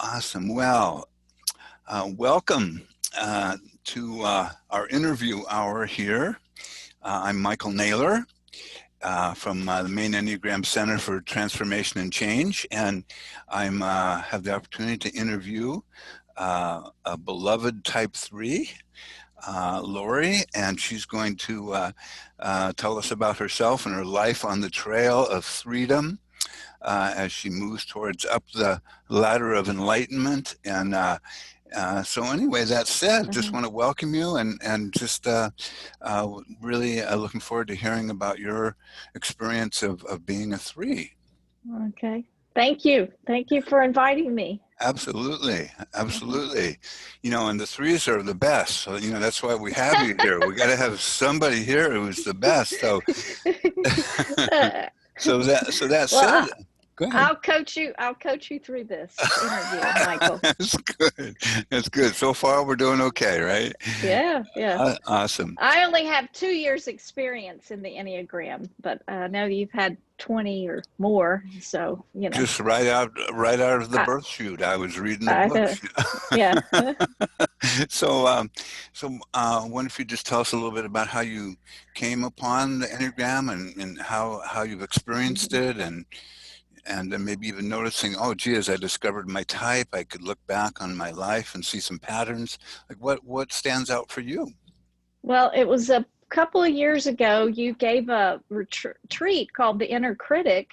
Awesome. Well, welcome to our interview hour here. I'm Michael Naylor from the main Enneagram Center for Transformation and Change, and I'm have the opportunity to interview a beloved Type 3, Lori, and she's going to tell us about herself and her life on the trail of freedom as she moves towards up the ladder of enlightenment. And so anyway, that said, just want to welcome you and just really looking forward to hearing about your experience of being a 3. Okay. Thank you. Thank you for inviting me. Absolutely. Absolutely. You know, and the 3s are the best. So, you know, that's why we have you here. We got to have somebody here who's the best. So, so that Well, said, go ahead. I'll coach you through this interview, Michael. That's good. That's good. So far, we're doing okay, right? Yeah. Awesome. I only have 2 years experience in the Enneagram, but I know you've had 20 or more. So, you know. Just right out of the birth chute, I was reading the book. Yeah. So why don't you just tell us a little bit about how you came upon the Enneagram and how you've experienced it and then maybe even noticing, oh, gee, as I discovered my type, I could look back on my life and see some patterns. Like what stands out for you? Well, it was a couple of years ago, you gave a retreat called the Inner Critic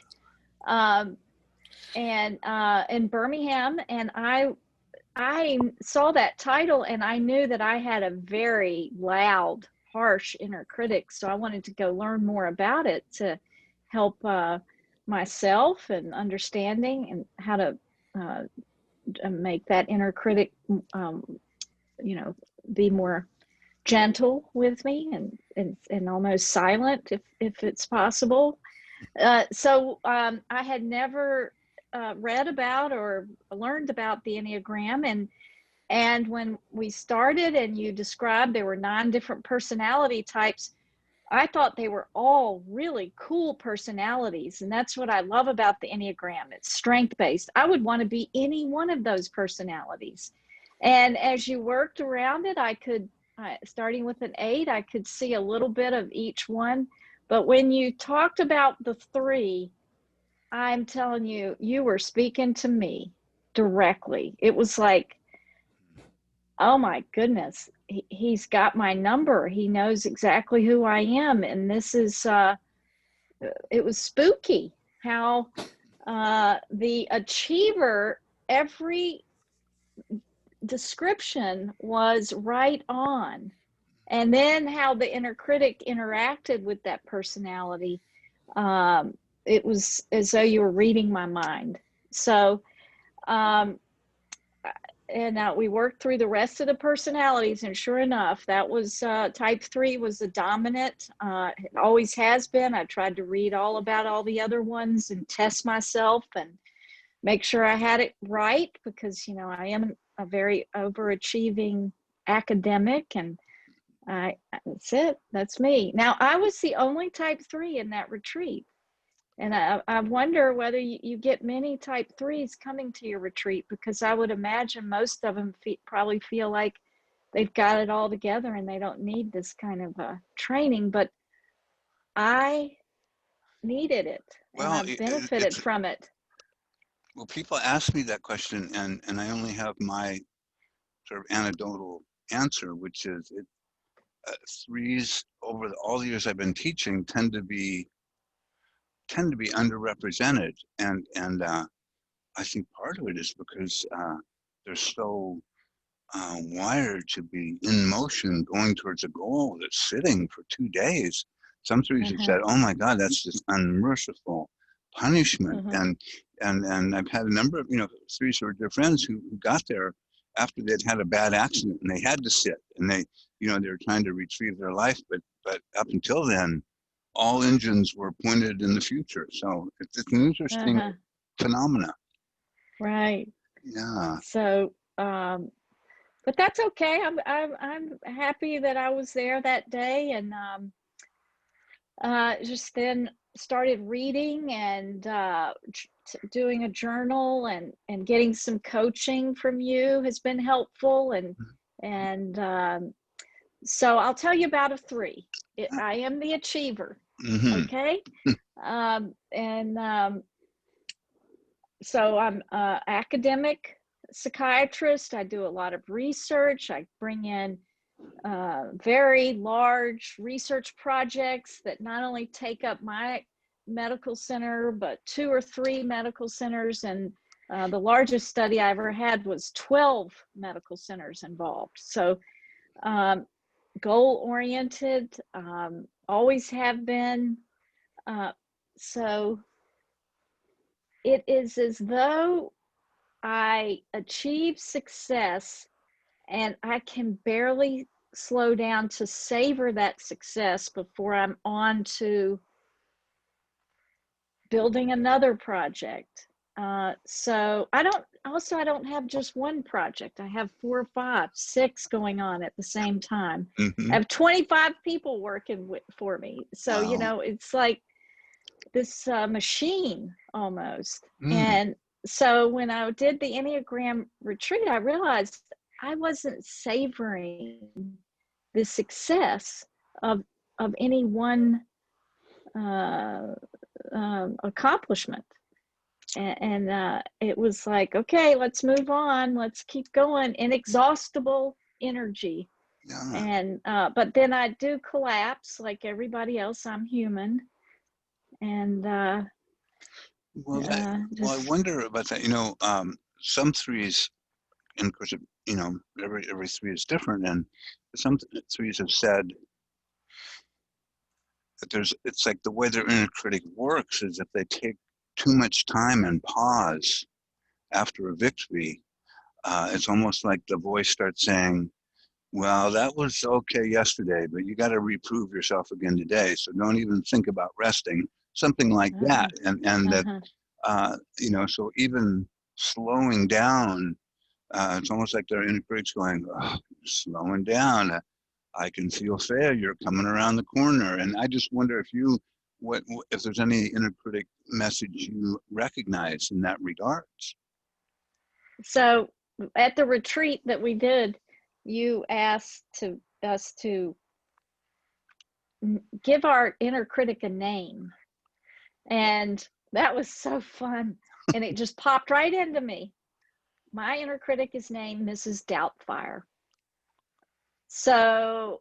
in Birmingham. And I saw that title and I knew that I had a very loud, harsh inner critic. So I wanted to go learn more about it to help myself and understanding and how to make that inner critic, be more gentle with me and almost silent if it's possible. So I had never read about or learned about the Enneagram, and when we started and you described there were 9 different personality types, I thought they were all really cool personalities. And that's what I love about the Enneagram. It's strength-based. I would want to be any one of those personalities. And as you worked around it, I could, starting with an 8, I could see a little bit of each one. But when you talked about the 3, I'm telling you, you were speaking to me directly. It was like, oh my goodness, he's got my number. He knows exactly who I am. And this is, it was spooky how the achiever, every description was right on. And then how the inner critic interacted with that personality. It was as though you were reading my mind. So, we worked through the rest of the personalities, and sure enough, that was type 3 was the dominant. It always has been. I tried to read all about all the other ones and test myself and make sure I had it right, because I am a very overachieving academic, and that's it. That's me. Now, I was the only type 3 in that retreat. And I wonder whether you get many type 3s coming to your retreat, because I would imagine most of them probably feel like they've got it all together and they don't need this kind of training. But I needed it, and I've benefited from it. Well, people ask me that question, and I only have my sort of anecdotal answer, which is 3s over all the years I've been teaching tend to be underrepresented, and I think part of it is because they're so wired to be in motion, going towards a goal that's sitting for 2 days. Some 3s have said, "Oh my God, that's just unmerciful punishment," and I've had a number of 3s who are dear friends who got there after they'd had a bad accident and they had to sit, and they were trying to retrieve their life, but up until then, all engines were pointed in the future. So it's an interesting phenomena. Right. Yeah. So, but that's okay. I'm happy that I was there that day, and just then started reading and doing a journal and getting some coaching from you has been helpful. And so I'll tell you about a 3. I am the achiever. Okay. So I'm an academic psychiatrist. I do a lot of research. I bring in very large research projects that not only take up my medical center, but 2 or 3 medical centers. And the largest study I ever had was 12 medical centers involved. So goal-oriented, always have been. So it is as though I achieve success and I can barely slow down to savor that success before I'm on to building another project. So I don't have just one project. I have 4, 5, 6 going on at the same time. I have 25 people working for me. So, Wow. you know, it's like this machine almost. And so when I did the Enneagram retreat, I realized I wasn't savoring the success of any one accomplishment. And it was like, okay, let's move on. Let's keep going. Inexhaustible energy. Yeah. And but then I do collapse like everybody else. I'm human. And Well, I wonder about that. You know, some 3s, and of course, you know, every 3 is different, and some 3s have said that it's like the way their inner critic works is if they take too much time and pause after a victory, it's almost like the voice starts saying, well, that was okay yesterday, but you got to reprove yourself again today. So don't even think about resting, something like that. And that, you know, so even slowing down, it's almost like their inner critic's going, oh, slowing down. I can feel failure coming around the corner. And I just wonder if there's any inner critic message you recognize in that regards. So at the retreat that we did, you asked us to give our inner critic a name. And that was so fun. And it just popped right into me. My inner critic is named Mrs. Doubtfire. So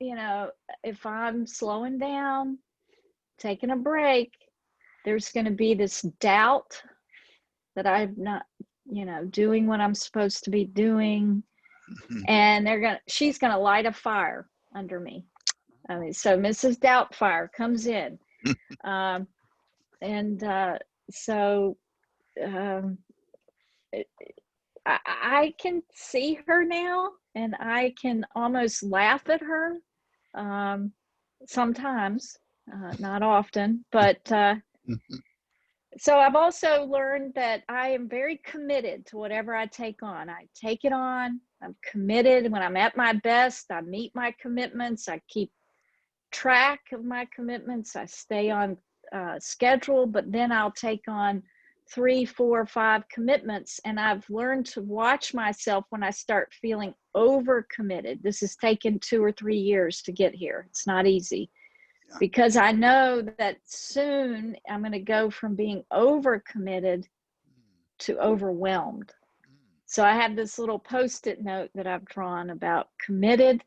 if I'm slowing down, taking a break, there's going to be this doubt that I'm not, doing what I'm supposed to be doing. And she's going to light a fire under me. I mean, so Mrs. Doubtfire comes in. I can see her now, and I can almost laugh at her sometimes, not often, but so I've also learned that I am very committed to whatever I take on. I take it on. I'm committed. When I'm at my best, I meet my commitments. I keep track of my commitments. I stay on schedule, but then I'll take on 3, 4, 5 commitments. And I've learned to watch myself when I start feeling overcommitted. This has taken 2 or 3 years to get here. It's not easy. Because I know that soon I'm going to go from being overcommitted to overwhelmed. So I have this little Post-it note that I've drawn about committed,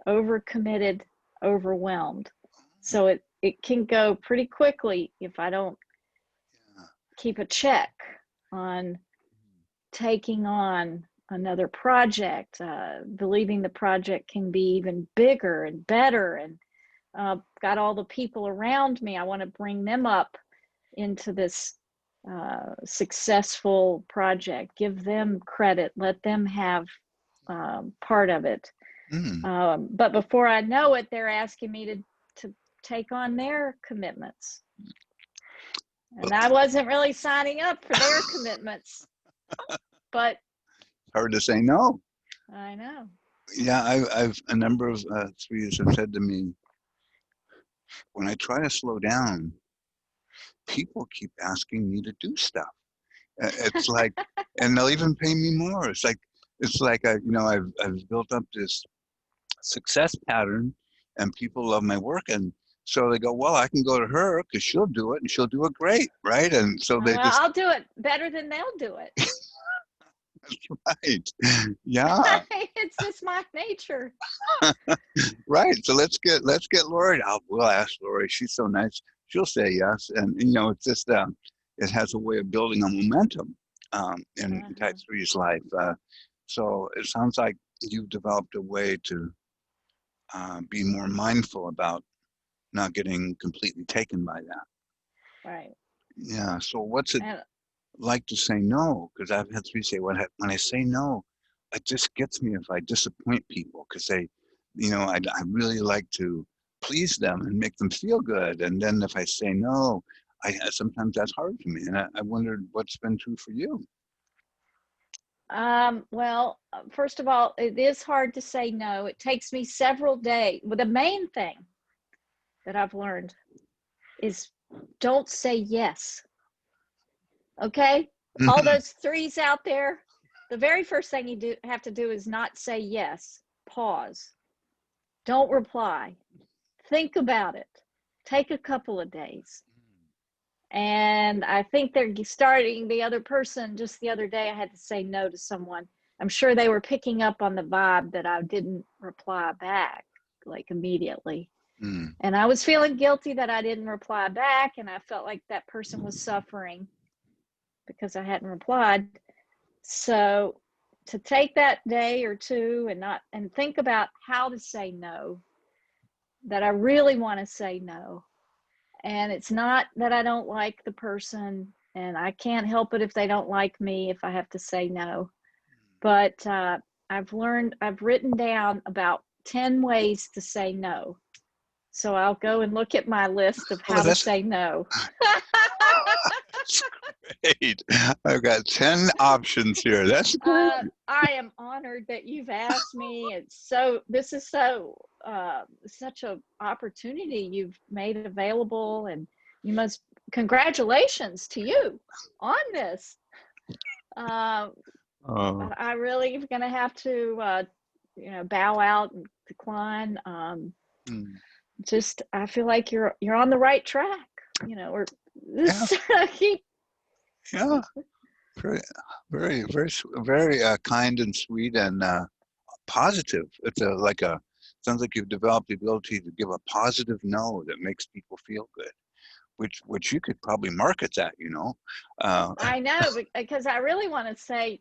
overcommitted, overwhelmed. So it can go pretty quickly if I don't keep a check on taking on another project, believing the project can be even bigger and better, and got all the people around me. I want to bring them up into this successful project, give them credit, let them have part of it. But before I know it, they're asking me to take on their commitments. And I wasn't really signing up for their commitments, but hard to say no. I know. Yeah, I've a number of 3s have said to me, when I try to slow down, people keep asking me to do stuff. It's like, and they'll even pay me more. It's like I've built up this success pattern, and people love my work, and so they go, well, I can go to her because she'll do it, and she'll do it great, right? And so they Well, just I'll do it better than they'll do it. right, yeah, It's just my nature. right. So let's get Lori. We'll ask Lori. She's so nice. She'll say yes, and it's just it has a way of building a momentum in Type 3's life. So it sounds like you've developed a way to be more mindful about not getting completely taken by that. Right. Yeah. So what's it And like to say no? Because I've had 3 say when I say no, it just gets me if I disappoint people because I really like to please them and make them feel good. And then if I say no, sometimes that's hard for me. And I wondered what's been true for you. well, first of all, it is hard to say no. It takes me several days. Well, the main thing that I've learned is don't say yes. Okay? All those threes out there, the very first thing you have to do is not say yes. Pause. Don't reply. Think about it. Take a couple of days. And I think they're starting the other person. Just the other day, I had to say no to someone. I'm sure they were picking up on the vibe that I didn't reply back like immediately. And I was feeling guilty that I didn't reply back. And I felt like that person was suffering because I hadn't replied. So to take that day or two and think about how to say no, that I really want to say no. And it's not that I don't like the person, and I can't help it if they don't like me if I have to say no. But I've written down about 10 ways to say no. So I'll go and look at my list of how to say no. That's great. I've got 10 options here. That's great. I am honored that you've asked me. This is such an opportunity you've made available, and congratulations to you on this. But I really am going to have to, bow out and decline. I feel like you're on the right track, or keep. Yeah. Very, very, very, very kind and sweet and positive. Sounds like you've developed the ability to give a positive no that makes people feel good, which you could probably market that, I know, because I really want to say,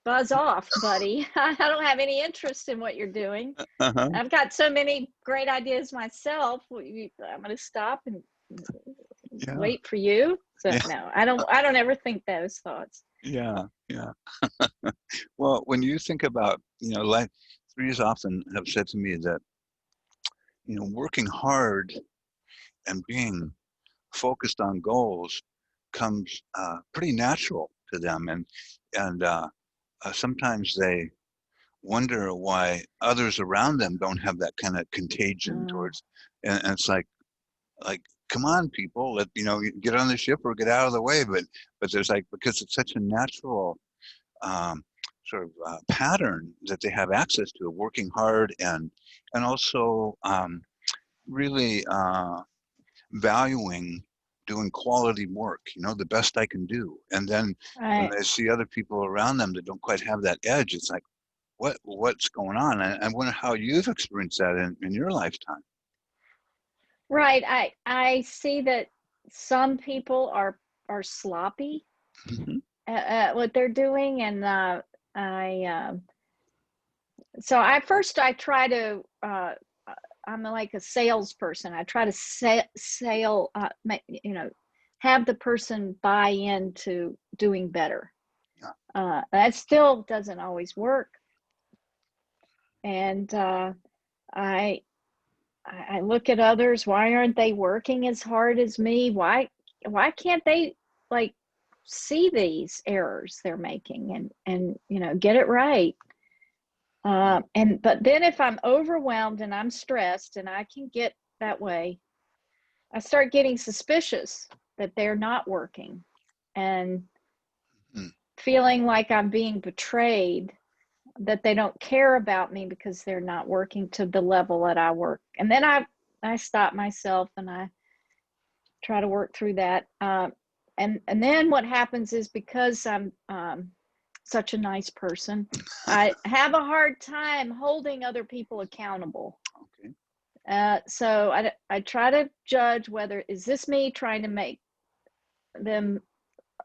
buzz off, buddy. I don't have any interest in what you're doing. I've got so many great ideas myself. I'm going to stop and wait for you. So no, I don't ever think those thoughts. Yeah. Well, when you think about, life, threes often have said to me that, working hard and being focused on goals comes pretty natural to them, and sometimes they wonder why others around them don't have that kind of contagion towards, and it's like come on, people, get on the ship or get out of the way. But there's because it's such a natural pattern that they have access to, working hard and also really valuing doing quality work, the best I can do. And then when I see other people around them that don't quite have that edge, it's like, what's going on? I wonder how you've experienced that in your lifetime. Right. I see that some people are sloppy at what they're doing, and so I try to I'm like a salesperson. I try to have the person buy into doing better. That still doesn't always work, and I look at others. Why aren't they working as hard as me? Why can't they see these errors they're making and get it right? But then if I'm overwhelmed and I'm stressed, and I can get that way, I start getting suspicious that they're not working, and feeling like I'm being betrayed, that they don't care about me because they're not working to the level that I work. And then I stop myself and I try to work through that. And then what happens is, because I'm such a nice person, I have a hard time holding other people accountable. Okay. So I try to judge whether, is this me trying to make them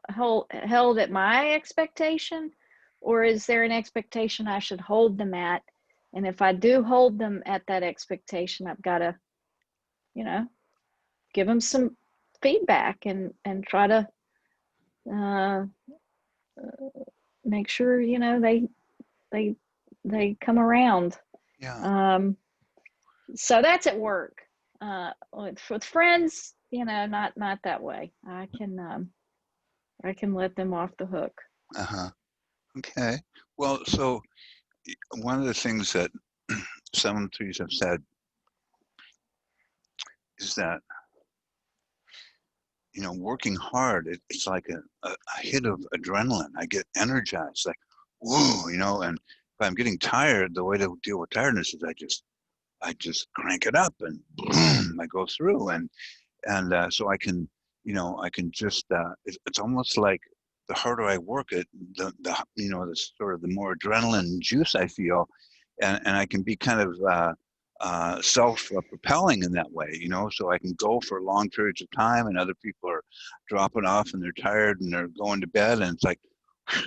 held at my expectation, or is there an expectation I should hold them at? And if I do hold them at that expectation, I've got to, give them some feedback and try to make sure, they come around. Yeah. So that's at work. With friends, not that way. I can let them off the hook. Okay. Well, so one of the things that some trees have said is that, working hard, it's like a hit of adrenaline. I get energized, like, whoa, and if I'm getting tired, the way to deal with tiredness is I just crank it up and boom, I go through. And so I can, I can just, it's almost like the harder I work it, the sort of the more adrenaline juice I feel. And I can be kind of self-propelling in that way, so I can go for long periods of time, and other people are dropping off and they're tired and they're going to bed, and it's like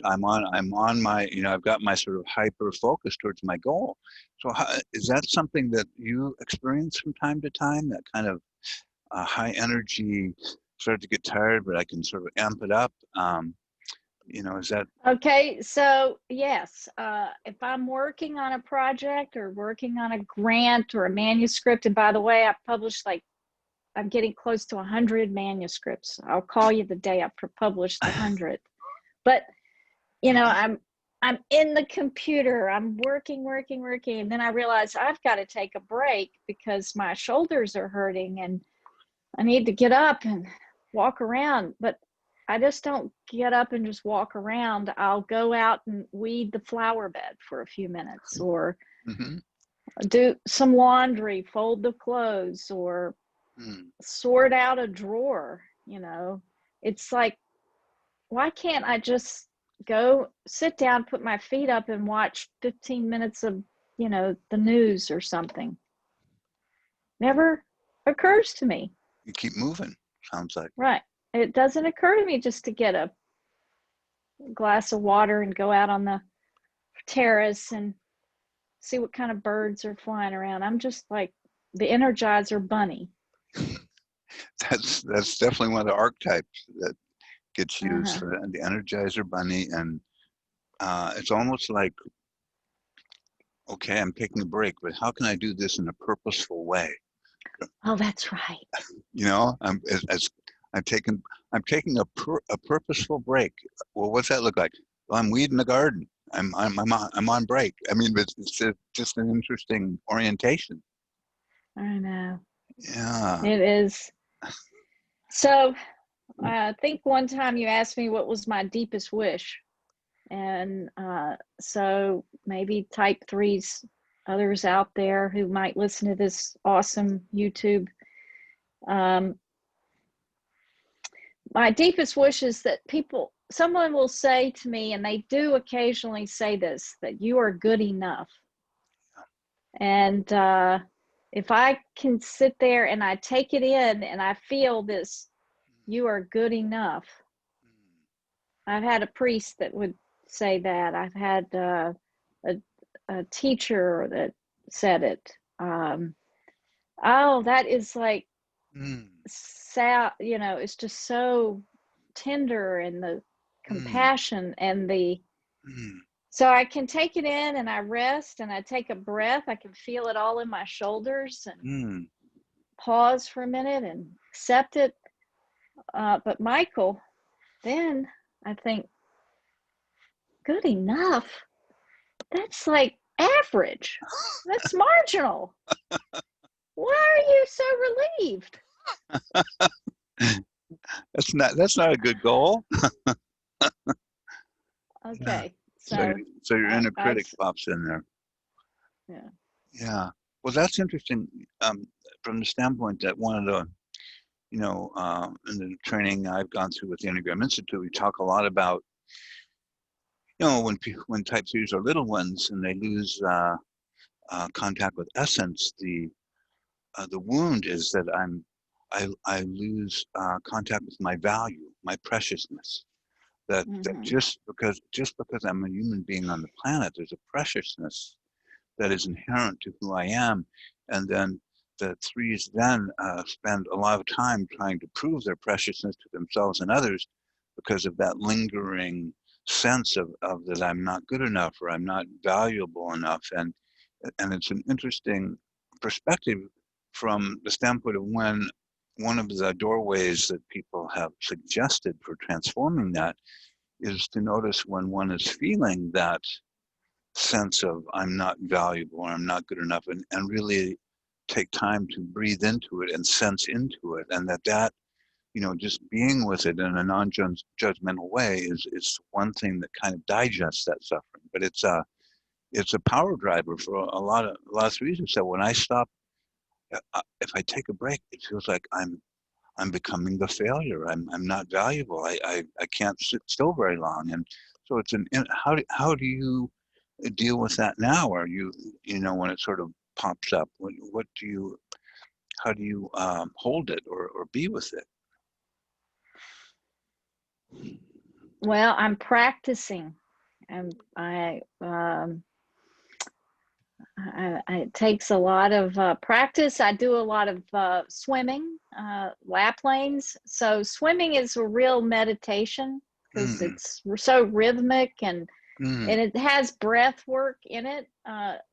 I'm on my, I've got my sort of hyper focus towards my goal. So is that something that you experience from time to time, that kind of high energy, start to get tired, but I can sort of amp it up? Is that okay? So yes, if I'm working on a project or working on a grant or a manuscript, and by the way, I published, like, I'm getting close to 100 manuscripts. I'll call you the day I've published the 100th. But I'm in the computer, I'm working, and then I realize I've got to take a break because my shoulders are hurting and I need to get up and walk around. But I just don't get up and just walk around. I'll go out and weed the flower bed for a few minutes, or do some laundry, fold the clothes, or sort out a drawer. It's like, why can't I just go sit down, put my feet up, and watch 15 minutes of, the news or something? Never occurs to me. you keep moving, sounds like. Right. It doesn't occur to me just to get a glass of water and go out on the terrace and see what kind of birds are flying around. I'm just like the Energizer Bunny. That's definitely one of the archetypes that gets used for the Energizer Bunny. And it's almost like, okay, I'm taking a break, but how can I do this in a purposeful way? Oh, that's right. I'm taking a purposeful break. Well, what's that look like? Well, I'm weeding the garden. I'm on break. I mean, it's just an interesting orientation. I know. Yeah. It is. So I think one time you asked me what was my deepest wish. And so maybe type 3's others out there who might listen to this awesome YouTube. My deepest wish is that someone will say to me, and they do occasionally say this, that you are good enough. And if I can sit there and I take it in and I feel this, you are good enough. I've had a priest that would say that. I've had a teacher that said it. That is like sad, it's just so tender, and the compassion and the so I can take it in and I rest and I take a breath. I can feel it all in my shoulders and pause for a minute and accept it. But Michael, then I think, good enough, that's like average. That's marginal. Why are you so relieved? That's not a good goal. Yeah. Okay, So so so your inner I critic pops in there. yeah. Yeah. Well, that's interesting, from the standpoint that one of the, in the training I've gone through with the Enneagram Institute, we talk a lot about, when type threes are little ones and they lose contact with essence, the wound is that I lose contact with my value, my preciousness. That Mm-hmm. just because I'm a human being on the planet, there's a preciousness that is inherent to who I am. And then the threes then spend a lot of time trying to prove their preciousness to themselves and others because of that lingering sense of that I'm not good enough or I'm not valuable enough. And it's an interesting perspective from the standpoint of when one of the doorways that people have suggested for transforming that is to notice when one is feeling that sense of I'm not valuable or I'm not good enough, and really take time to breathe into it and sense into it, and that just being with it in a non-judgmental way is one thing that kind of digests that suffering. But it's a power driver for a lot of reasons. So when I stop, if I take a break, it feels like I'm becoming the failure. I'm not valuable. I can't sit still very long. And so how do you deal with that now? Are when it sort of pops up, how do you hold it or be with it? Well, I'm practicing, and it takes a lot of practice. I do a lot of swimming, lap lanes. So swimming is a real meditation because Mm, it's so rhythmic and mm, it has breath work in it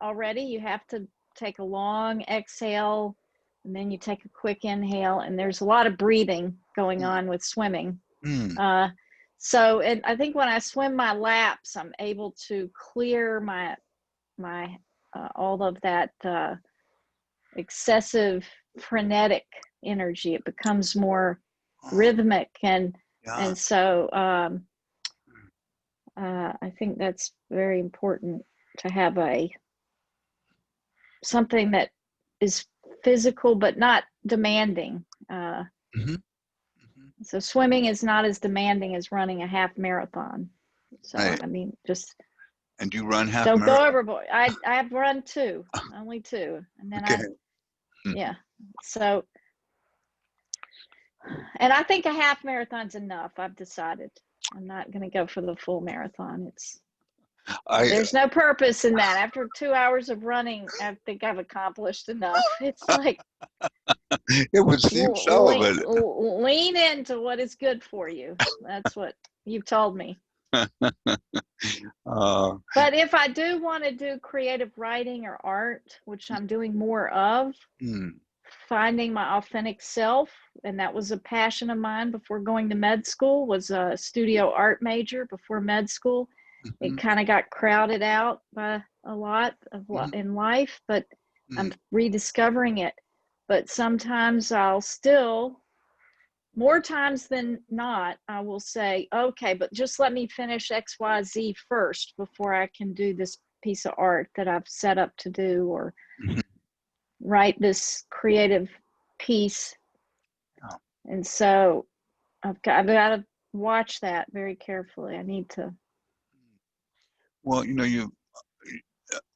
already. You have to take a long exhale and then you take a quick inhale, and there's a lot of breathing going mm, on with swimming. mm, And I think when I swim my laps, I'm able to clear my all of that excessive frenetic energy. It becomes more oh, rhythmic, and yeah. and so I think that's very important to have something that is physical but not demanding. Hmm. Hmm. So swimming is not as demanding as running a half marathon. So Right. I mean, just And you run half don't go marathon? overboard. I've run two, only two, and then Okay. yeah. So, and I think a half marathon's enough. I've decided I'm not going to go for the full marathon. I There's no purpose in that. After 2 hours of running, I think I've accomplished enough. It's like It would seem so, but lean into what is good for you. That's what you've told me. uh, But if I do want to do creative writing or art, which I'm doing more of, mm, finding my authentic self, and that was a passion of mine before going to med school, was a studio art major before med school. It mhm, kind of got crowded out by a lot of mhm, in life, but I'm mm, rediscovering it. But sometimes I'll still, more times than not, I will say, okay, but just let me finish XYZ first before I can do this piece of art that I've set up to do, or mhm. write this creative piece. Oh, And so I've got to watch that very carefully. I need to. well,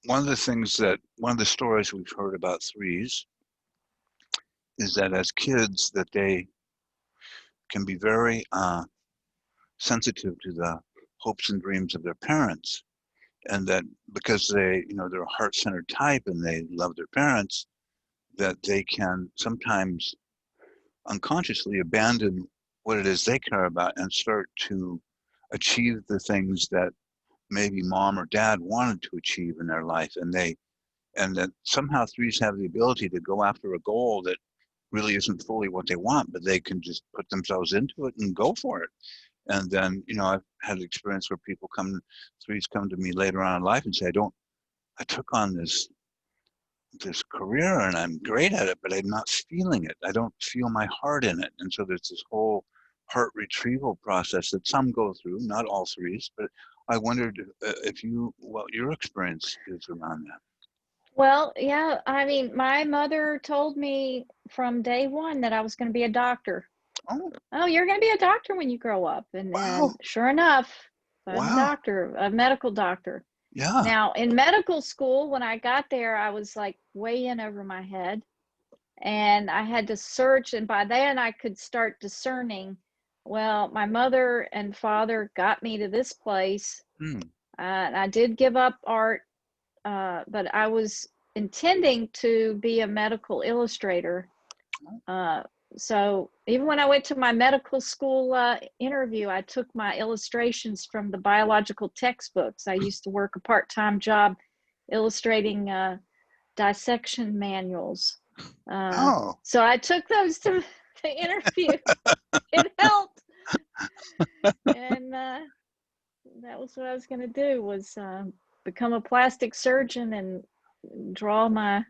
one of the stories we've heard about threes is that as kids that they can be very sensitive to the hopes and dreams of their parents, and that because they're a heart-centered type and they love their parents, that they can sometimes unconsciously abandon what it is they care about and start to achieve the things that maybe mom or dad wanted to achieve in their life, and that somehow threes have the ability to go after a goal that really isn't fully what they want, but they can just put themselves into it and go for it. And then, I've had experience where threes come to me later on in life and say, I took on this career and I'm great at it, but I'm not feeling it. I don't feel my heart in it. And so there's this whole heart retrieval process that some go through, not all threes, but I wondered what your experience is around that. Well, yeah, I mean, my mother told me from day one that I was going to be a doctor. Oh, you're going to be a doctor when you grow up. Wow. And sure enough, I'm a Wow. doctor, a medical doctor. Yeah. Now, in medical school, when I got there, I was like way in over my head. And I had to search. And by then, I could start discerning, well, my mother and father got me to this place. And I did give up art, but I was intending to be a medical illustrator. So even when I went to my medical school interview, I took my illustrations from the biological textbooks. I used to work a part-time job illustrating dissection manuals. So I took those to the interview. It helped. And that was what I was going to do, was become a plastic surgeon and draw my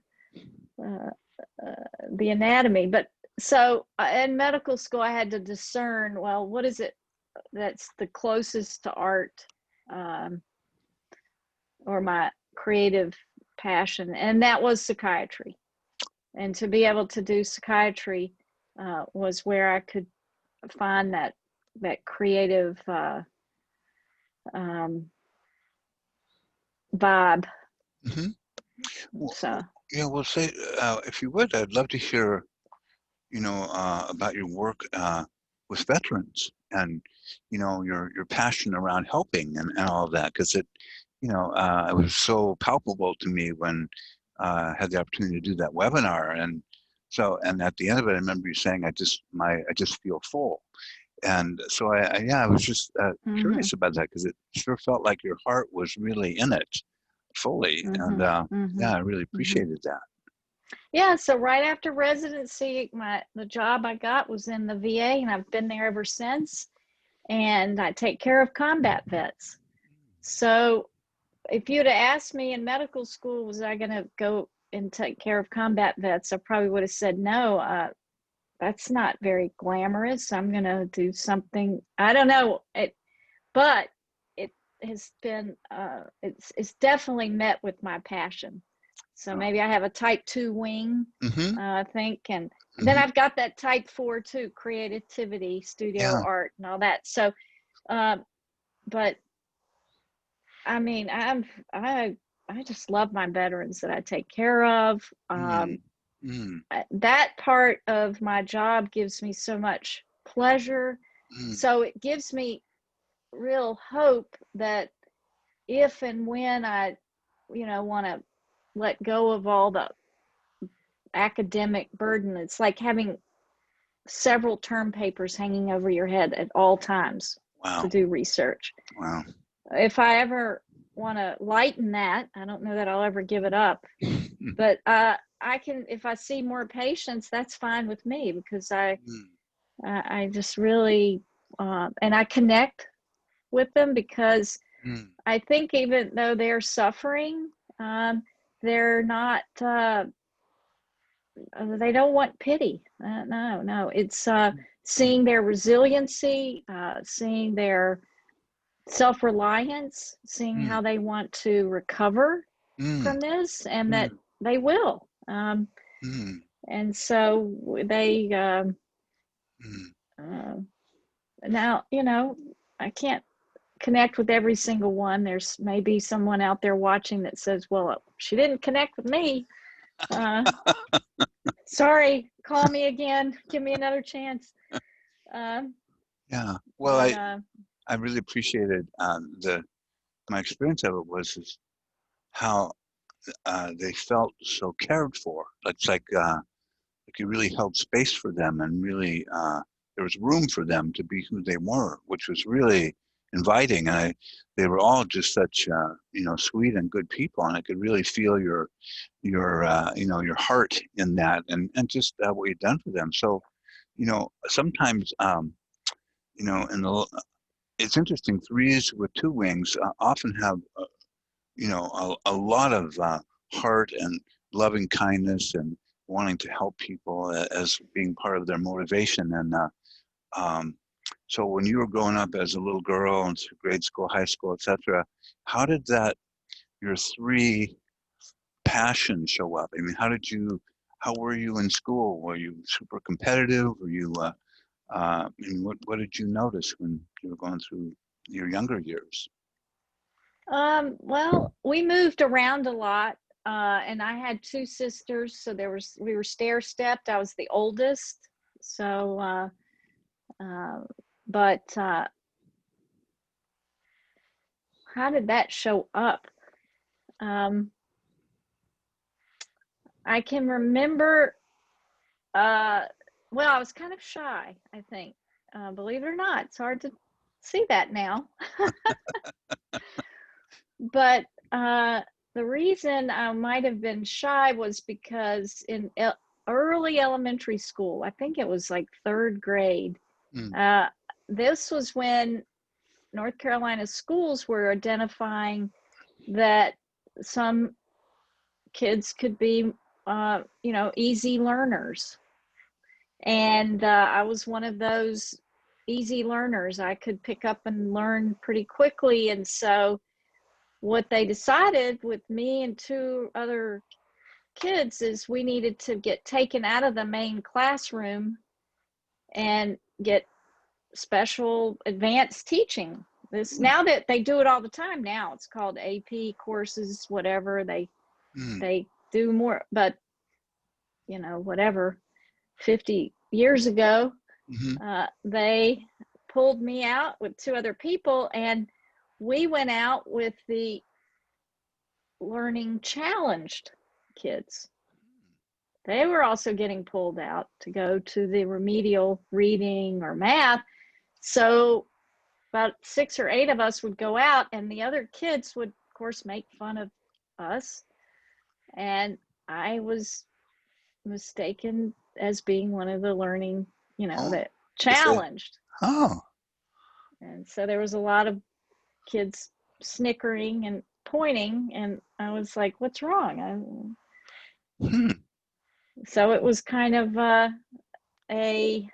the anatomy. But so in medical school, I had to discern, well, what is it that's the closest to art or my creative passion? And that was psychiatry. And to be able to do psychiatry was where I could find that creative vibe. So yeah, well, say if you would, I'd love to hear, about your work with veterans and your passion around helping and all of that, because it was so palpable to me when I had the opportunity to do that webinar. And at the end of it, I remember you saying, I just feel full. And so I was just curious about that, because it sure felt like your heart was really in it fully. And I really appreciated that. Yeah, so right after residency, the job I got was in the VA, and I've been there ever since. And I take care of combat vets. So if you'd have asked me in medical school, was I going to go and take care of combat vets, I probably would have said no. That's not very glamorous. I'm going to do something, I don't know. But it has been, it's definitely met with my passion. So maybe I have a type 2 wing, I think. And then I've got that type 4 too, creativity, studio art and all that. So, but I mean, I just love my veterans that I take care of. That part of my job gives me so much pleasure. So it gives me real hope that if and when I, want to let go of all the academic burden, it's like having several term papers hanging over your head at all times to do research. If I ever want to lighten that, I don't know that I'll ever give it up, but I can, if I see more patients, that's fine with me, because I just really, and I connect with them, because I think even though they're suffering, they're not, they don't want pity. No, it's seeing their resiliency, seeing their self-reliance, seeing how they want to recover from this, and that they will. And so they now, I can't connect with every single one. There's maybe someone out there watching that says, well, she didn't connect with me. Sorry, call me again, give me another chance. Well, I really appreciated my experience of it was how they felt so cared for. It's like you really held space for them, and really there was room for them to be who they were, which was really inviting. And they were all just such sweet and good people, and I could really feel your heart in that, and just what you've done for them. So sometimes it's interesting, threes with two wings often have a lot of heart and loving kindness and wanting to help people as being part of their motivation. And so when you were growing up as a little girl and through grade school, high school, etc., how did your three passions show up? I mean, how were you in school? Were you super competitive? Were you, and what did you notice when you were going through your younger years? Well, we moved around a lot, and I had two sisters, so we were stair-stepped. I was the oldest, so but how did that show up? I can remember, well, I was kind of shy, I think. Believe it or not, it's hard to see that now. But the reason I might have been shy was because in early elementary school, I think it was like third grade, this was when North Carolina schools were identifying that some kids could be, easy learners. And I was one of those easy learners. I could pick up and learn pretty quickly. And so what they decided with me and two other kids is we needed to get taken out of the main classroom and get special advanced teaching. Now that they do it all the time now, it's called AP courses, whatever. They do more, but whatever, 50 years ago, they pulled me out with two other people, and we went out with the learning challenged kids. They were also getting pulled out to go to the remedial reading or math. So about 6 or 8 of us would go out, and the other kids would, of course, make fun of us. And I was mistaken as being one of the learning, that challenged. And so there was a lot of kids snickering and pointing, and I was like, what's wrong? So it was kind of a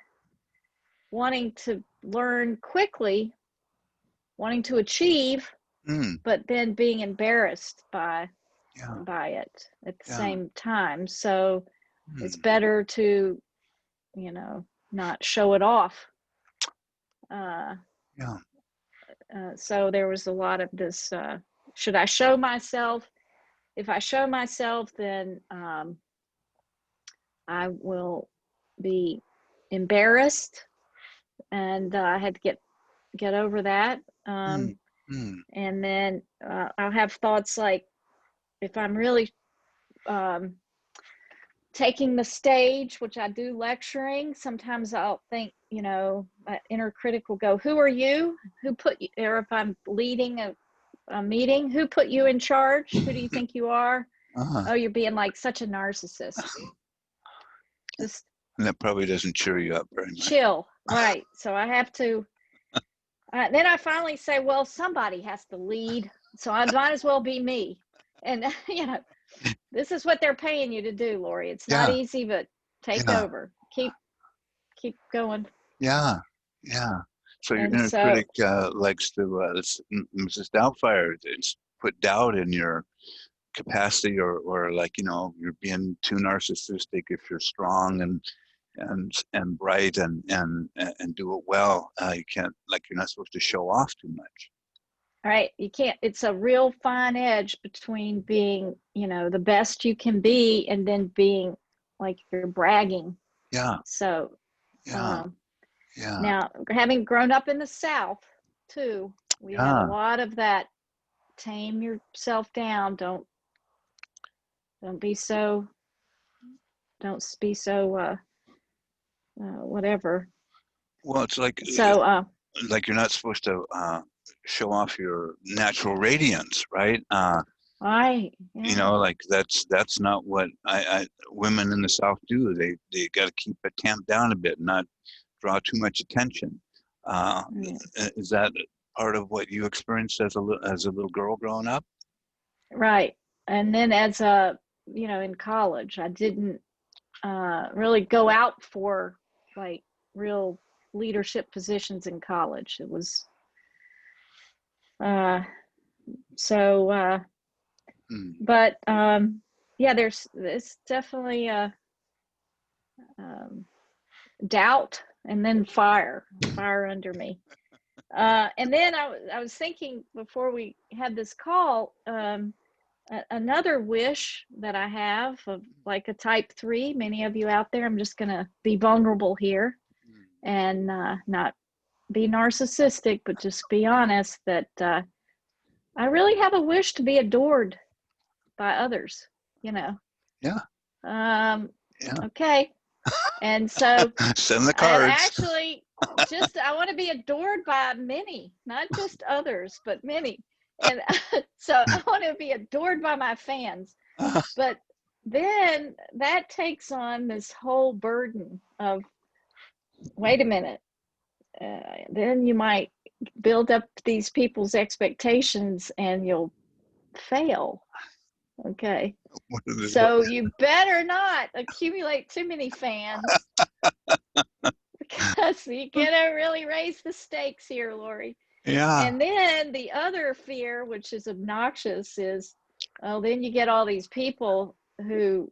wanting to learn quickly, wanting to achieve, but then being embarrassed by it at the same time. So it's better to, not show it off. So there was a lot of this, should I show myself? If I show myself, then I will be embarrassed, and I had to get over that. And then I'll have thoughts like, if I'm really taking the stage, which I do lecturing, sometimes I'll think, my inner critic will go, who are you? Who put you, or if I'm leading a meeting, who put you in charge? Who do you think you are? Oh, you're being like such a narcissist. Just and that probably doesn't cheer you up very much. Chill, right. So I have to, then I finally say, well, somebody has to lead, so I might as well be me. And, this is what they're paying you to do, Lori. It's not easy, but take over. Keep going. Yeah. So your inner critic likes to, Mrs. Doubtfire, it's put doubt in your capacity, or like, you're being too narcissistic if you're strong and bright and do it well. You can't, like, you're not supposed to show off too much. Right. You can't, it's a real fine edge between being, the best you can be and then being like you're bragging. Yeah. So, yeah. Now, having grown up in the South too, we have a lot of that. Tame yourself down. Don't be so whatever. Well, it's like, like you're not supposed to show off your natural radiance, right? Right. Yeah. Like that's not what women in the South do. They got to keep it tamped down a bit, not draw too much attention. Is that part of what you experienced as a little girl growing up? Right. And then as a in college. I didn't really go out for like real leadership positions in college. It was but yeah, there's definitely a doubt and then fire under me. And then I was thinking before we had this call, another wish that I have of like a type 3, many of you out there, I'm just going to be vulnerable here and not be narcissistic, but just be honest that I really have a wish to be adored by others, Yeah. Yeah. Okay. And so send the I'm cards. actually I want to be adored by many, not just others, but many. And so I want to be adored by my fans. But then that takes on this whole burden of, wait a minute, then you might build up these people's expectations and you'll fail. Okay. So you better not accumulate too many fans because you're gonna really raise the stakes here, Lori. Yeah. And then the other fear, which is obnoxious, is, oh, then you get all these people who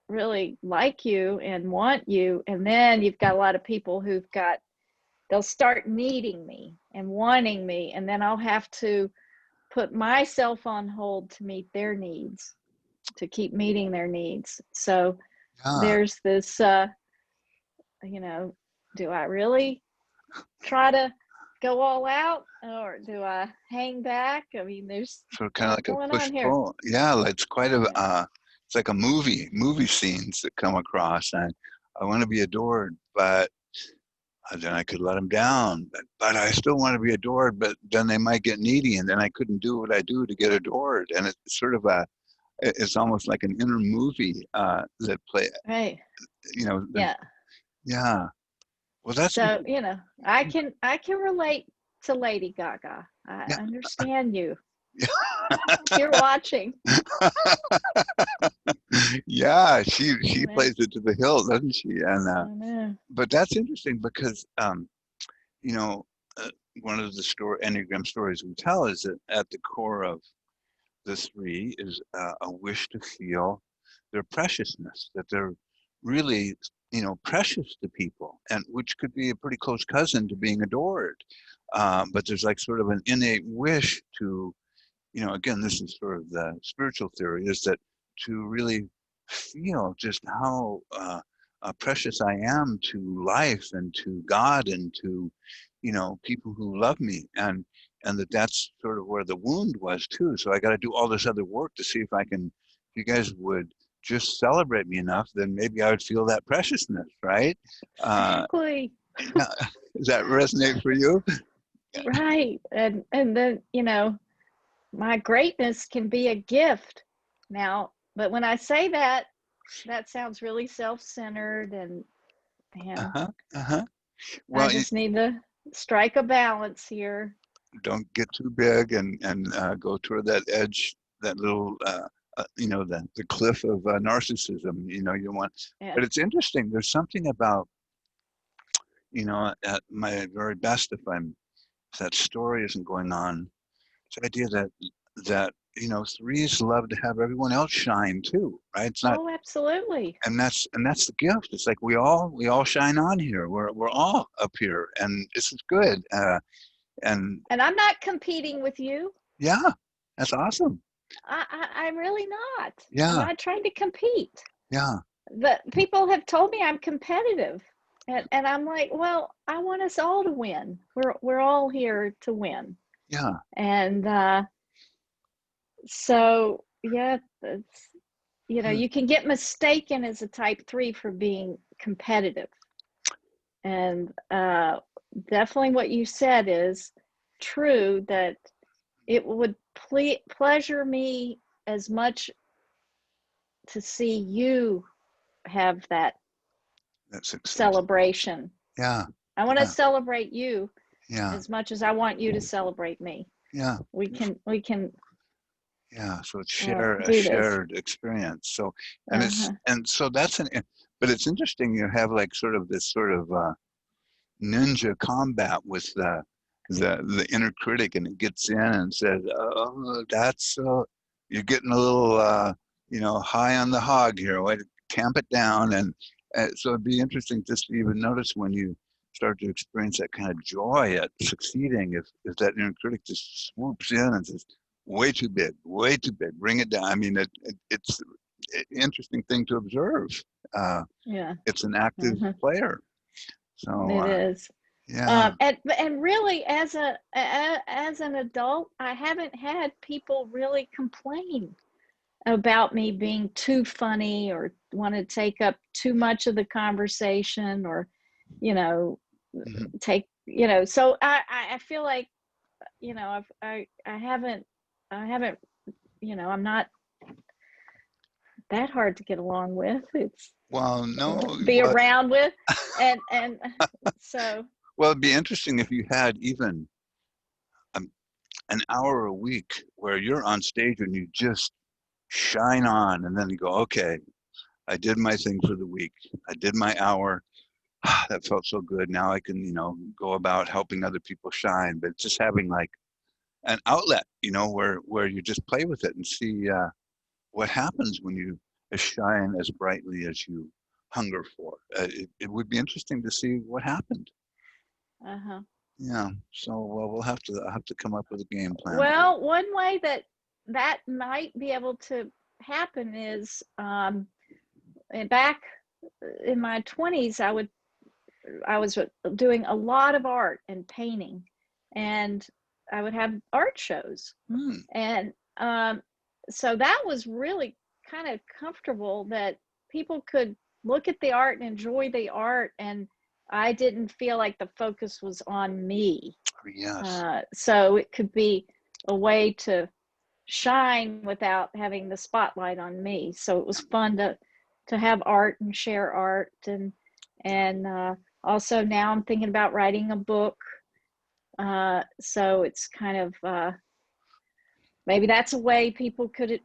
really like you and want you, and then you've got a lot of people they'll start needing me and wanting me, and then I'll have to put myself on hold to meet their needs, to keep meeting their needs. So there's this, do I really try to go all out, or do I hang back? I mean, there's so kind of like going a push on here. pull. Yeah, it's quite a it's like a movie scenes that come across, and I want to be adored, but then I could let them down. But I still want to be adored, but then they might get needy, and then I couldn't do what I do to get adored. And it's sort of it's almost like an inner movie that play. Right. Yeah. Yeah. Well, that's so. I can relate to Lady Gaga. I understand you. You're watching. Yeah, she plays it to the hilt, doesn't she? And but that's interesting because one of the Enneagram stories we tell is that at the core of the 3 is a wish to feel their preciousness, that they're really precious to people, and which could be a pretty close cousin to being adored. But there's like sort of an innate wish to, again, this is sort of the spiritual theory, is that to really feel just how precious I am to life and to God and to, people who love me, and that's sort of where the wound was too. So I got to do all this other work to see if you guys would just celebrate me enough, then maybe I would feel that preciousness, right? Exactly. Does that resonate for you? Right. And then, my greatness can be a gift now, but when I say that sounds really self-centered, and well, I just need to strike a balance here. Don't get too big and go toward that edge, that little the cliff of narcissism. You want, but it's interesting. There's something about, at my very best, if that story isn't going on, it's the idea that 3s love to have everyone else shine too, right? It's not. Oh, absolutely. And that's the gift. It's like we all shine on here. We're all up here, and this is good. And I'm not competing with you. Yeah, that's awesome. I'm really not. Yeah. I'm not trying to compete. Yeah. But people have told me I'm competitive. And I'm like, well, I want us all to win. We're all here to win. Yeah. And so, yeah, it's, you can get mistaken as a type 3 for being competitive. And definitely what you said is true, that it would pleasure me as much to see you have that celebration. Yeah. I want to celebrate you as much as I want you to celebrate me. Yeah. We can Yeah, so it's a do this. shared experience. So, Uh-huh. and so that's but it's interesting you have like sort of this sort of ninja combat with the inner critic, and it gets in and says, "Oh, that's you're getting a little high on the hog here. Way to tamp it down." And so it'd be interesting just to even notice when you start to experience that kind of joy at succeeding, if that inner critic just swoops in and says, way too big, bring it down. I mean, it's an interesting thing to observe. Yeah. It's an active Uh-huh. player. So, It is. yeah. And really, as an adult, I haven't had people really complain about me being too funny or want to take up too much of the conversation, or you know Mhm. so I feel like I haven't I'm not that hard to get along with. It's Well, no, be around with, and so well, it'd be interesting if you had even um, an hour a week where you're on stage and you just shine on, and then you go, okay, I did my thing for the week. I did my hour. That felt so good. Now I can, go about helping other people shine. But just having like an outlet, where you just play with it and see what happens when you shine as brightly as you hunger for. It would be interesting to see what happened. uh-huh. Yeah. So well, I'll have to come up with a game plan. Well, one way that might be able to happen is back in my 20s, I was doing a lot of art and painting, and I would have art shows, Hmm. and so that was really kind of comfortable, that people could look at the art and enjoy the art, and I didn't feel like the focus was on me. Yes. So it could be a way to shine without having the spotlight on me. So it was fun to have art and share art, and also now I'm thinking about writing a book. So it's kind of maybe that's a way people could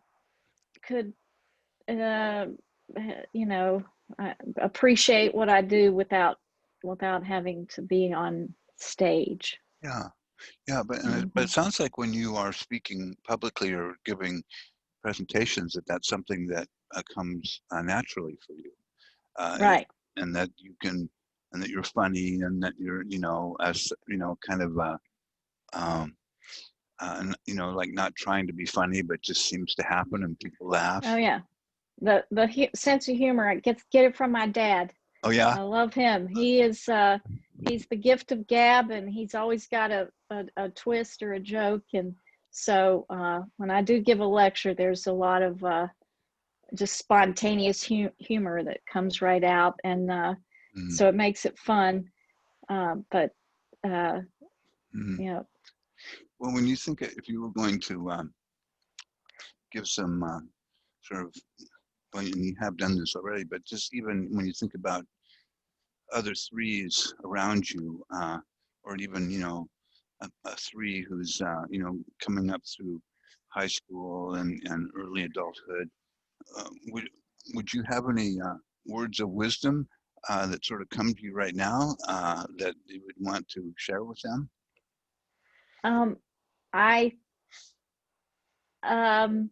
uh, you know appreciate what I do without having to be on stage. Yeah. Yeah. But Mm-hmm. it sounds like when you are speaking publicly or giving presentations, that's something that comes naturally for you, uh, Right. and that you can, and that you're funny, and that you're, as kind of, um, and like not trying to be funny, but just seems to happen, and people Oh laugh. yeah. The sense of humor, I get it from my dad. Oh yeah. I love him. He's the gift of gab, and he's always got a twist or a joke. And so when I do give a lecture, there's a lot of just spontaneous humor that comes right out, and Mm-hmm. so it makes it fun. But uh, Mm-hmm. you know, Well, when you think if you were going to give some sort of, well, and you have done this already, but just even when you think about other threes around you, or even a three who's coming up through high school and early adulthood, uh, would would you have any words of wisdom that sort of come to you right now that you would want to share with them? um, I um,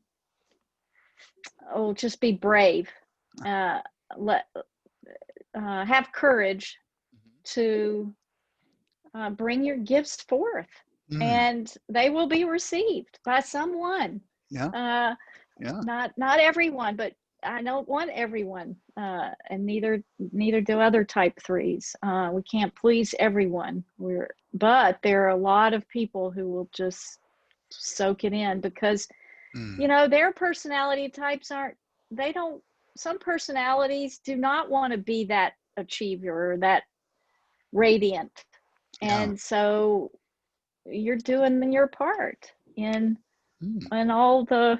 oh, just be brave. Uh, let Have courage to bring your gifts forth, Mm, and they will be received by someone. yeah, Uh, yeah, not everyone, but I don't want everyone, and neither do other type threes. We can't please everyone. But there are a lot of people who will just soak it in, because mm, their personality types aren't. They don't. Some personalities do not want to be that achiever or that radiant, yeah, and so you're doing your part mm, in all the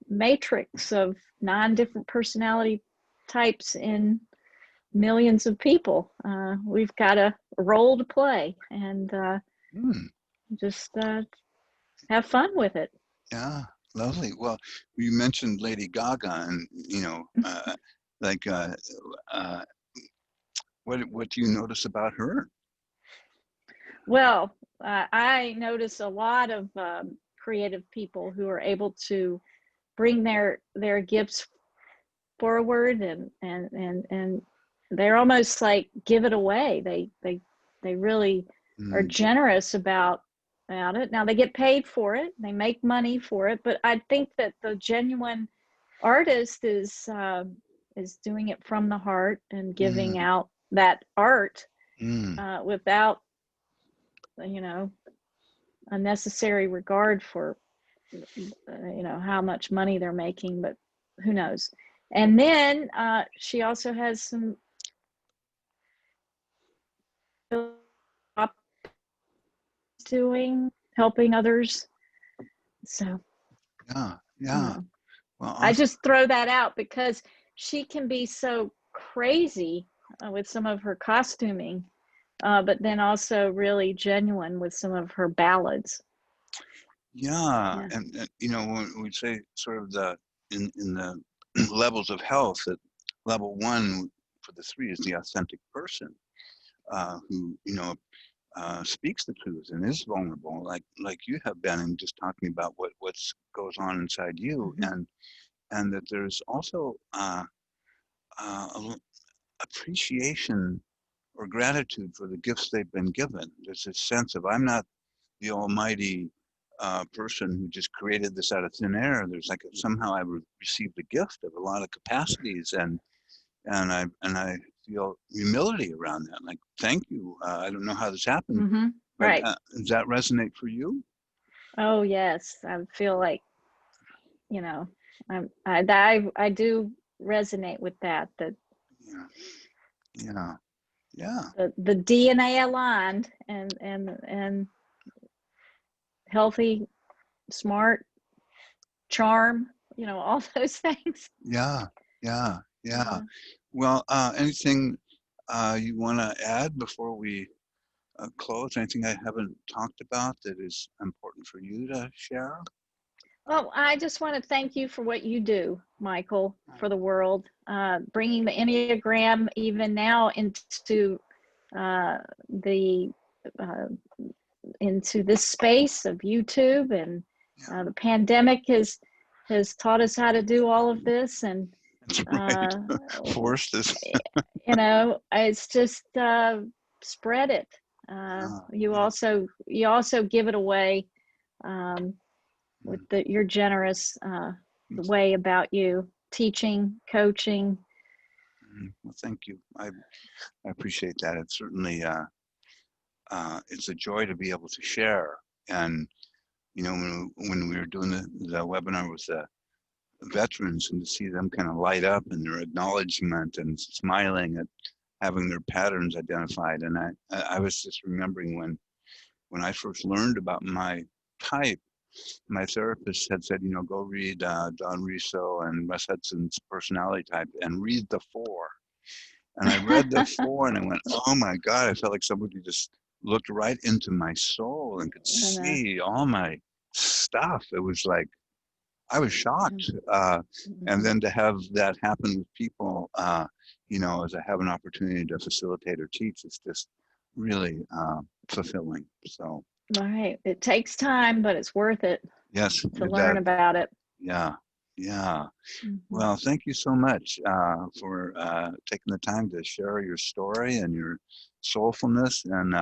matrix of 9 different personality types in millions of people. We've got a role to play, and mm, just have fun with it. yeah. Lovely. Well, you mentioned Lady Gaga, and like, what do you notice about her? Well, I notice a lot of creative people who are able to bring their gifts forward, and they're almost like give it away. They really are Mm, generous about it. Now they get paid for it, they make money for it, but I think that the genuine artist is doing it from the heart and giving mm, out that art mm, without unnecessary regard for how much money they're making, but who knows. And then she also has some doing, helping others. So yeah, you yeah. know Well, I awesome. just throw that out because she can be so crazy with some of her costuming, but then also really genuine with some of her ballads. Yeah, Yeah. and when we say sort of in the levels of health, that level one for the three is the authentic person, who speaks the truth and is vulnerable, like you have been, and just talking about what's goes on inside you, Mm-hmm. and that there's also appreciation or gratitude for the gifts they've been given. There's this sense of, I'm not the almighty person who just created this out of thin air. There's like somehow I received a gift of a lot of capacities, and I feel humility around that. Like, thank you. I don't know how this happened, Mm-hmm. but Right. does that resonate for you? Oh yes, I feel like you know I do resonate with that. That Yeah, yeah, yeah, the DNA aligned, and healthy, smart, charm, all those things. yeah, yeah, yeah. Yeah. Well, anything you want to add before we close? Anything I haven't talked about that is important for you to share? Well, I just want to thank you for what you do, Michael, for the world, bringing the Enneagram even now the uh, into this space of YouTube, and Yeah, the pandemic has taught us how to do all of this, and that's right. uh, Forced is. it's just spread it. Yeah, yeah. You also give it away with Mm, your generous mm, way about you teaching, coaching. Well, thank you. I appreciate that. It's certainly it's a joy to be able to share. And when we were doing the webinar with the veterans, and to see them kind of light up in their acknowledgement and smiling at having their patterns identified. And I was just remembering when I first learned about my type, my therapist had said, go read Don Riso and Russ Hudson's personality type and read the four. And I read the four and I went, oh my God, I felt like somebody just looked right into my soul and could And, see all my stuff. It was like, I was shocked. And mhm. then to have that happen with people, as I have an opportunity to facilitate or teach, it's just really fulfilling. So, Right. It takes time, but it's worth it yes, to it learn does. about it. Yeah. Yeah. Mhm. Well, thank you so much for taking the time to share your story and your soulfulness, and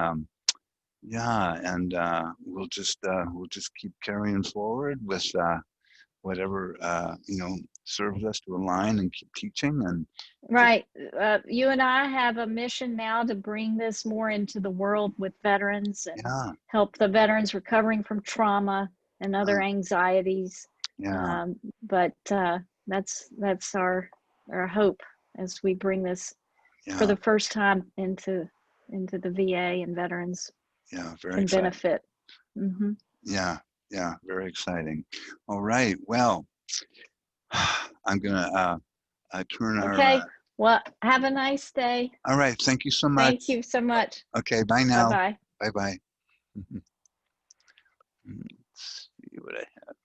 we'll just keep carrying forward with whatever serves us to align and keep teaching and just Right. You and I have a mission now to bring this more into the world with veterans and yeah, help the veterans recovering from trauma and other uh, anxieties. yeah, But that's our hope as we bring this for yeah, the first time into the VA, and veterans yeah, very can exciting. benefit. Hmm. Yeah, yeah, very exciting. All right, well, I'm gonna turn our. Okay. Well, have a nice day. All right, thank you so Thank much. you so much. Okay, bye Bye now. bye. Bye bye. Let's see what I have.